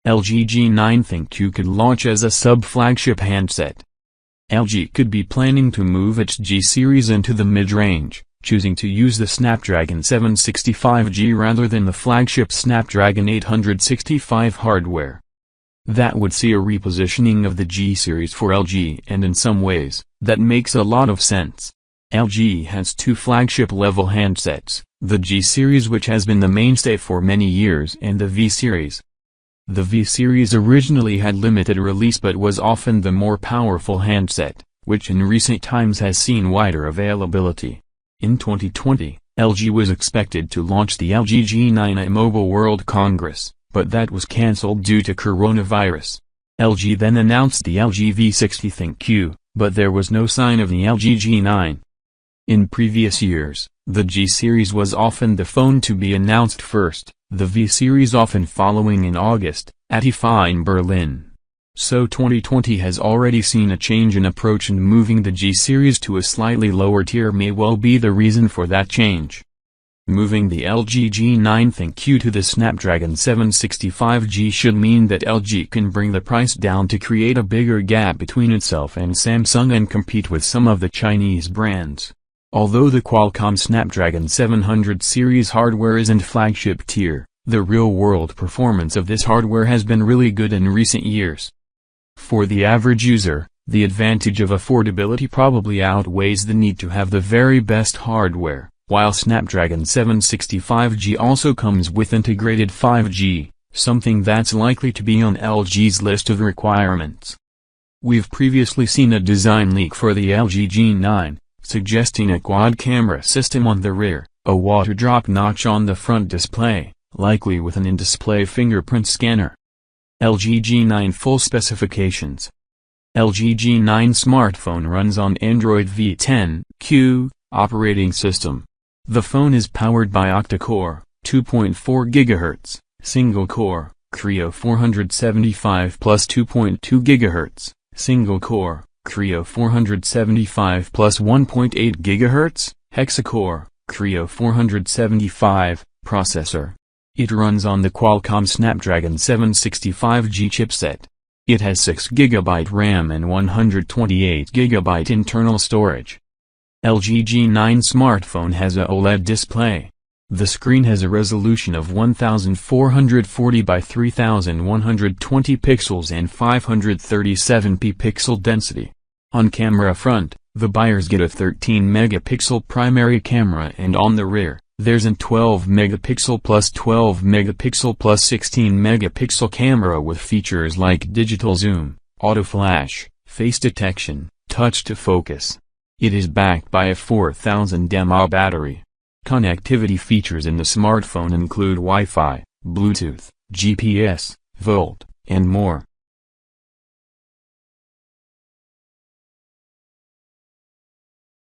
LG G9 ThinQ could launch as a sub-flagship handset. LG could be planning to move its G series into the mid-range, choosing to use the Snapdragon 765G rather than the flagship Snapdragon 865 hardware. That would see a repositioning of the G series for LG, and in some ways, that makes a lot of sense. LG has two flagship-level handsets, the G series, which has been the mainstay for many years, and the V series. The V series originally had limited release but was often the more powerful handset, which in recent times has seen wider availability. In 2020, LG was expected to launch the LG G9 at Mobile World Congress, but that was cancelled due to coronavirus. LG then announced the LG V60 ThinQ, but there was no sign of the LG G9. In previous years, the G series was often the phone to be announced first, the V series often following in August, at IFA in Berlin. So 2020 has already seen a change in approach, and moving the G series to a slightly lower tier may well be the reason for that change. Moving the LG G9 ThinQ to the Snapdragon 765G should mean that LG can bring the price down to create a bigger gap between itself and Samsung and compete with some of the Chinese brands. Although the Qualcomm Snapdragon 700 series hardware isn't flagship tier, the real-world performance of this hardware has been really good in recent years. For the average user, the advantage of affordability probably outweighs the need to have the very best hardware, while Snapdragon 765G also comes with integrated 5G, something that's likely to be on LG's list of requirements. We've previously seen a design leak for the LG G9, suggesting a quad-camera system on the rear, a water drop notch on the front display, likely with an in-display fingerprint scanner. LG G9 full specifications. LG G9 smartphone runs on Android V10Q operating system. The phone is powered by octa-core, 2.4 GHz, single-core, Creo 475 plus 2.2 GHz, single-core, Creo 475 plus 1.8 GHz, hexa-core, Creo 475, processor. It runs on the Qualcomm Snapdragon 765G chipset. It has 6 GB RAM and 128 GB internal storage. LG G9 smartphone has a OLED display. The screen has a resolution of 1440 by 3120 pixels and 537p pixel density. On camera front, the buyers get a 13-megapixel primary camera, and on the rear, there's a 12-megapixel plus 12-megapixel plus 16-megapixel camera with features like digital zoom, auto flash, face detection, touch to focus. It is backed by a 4000 mAh battery. Connectivity features in the smartphone include Wi-Fi, Bluetooth, GPS, Volt, and more.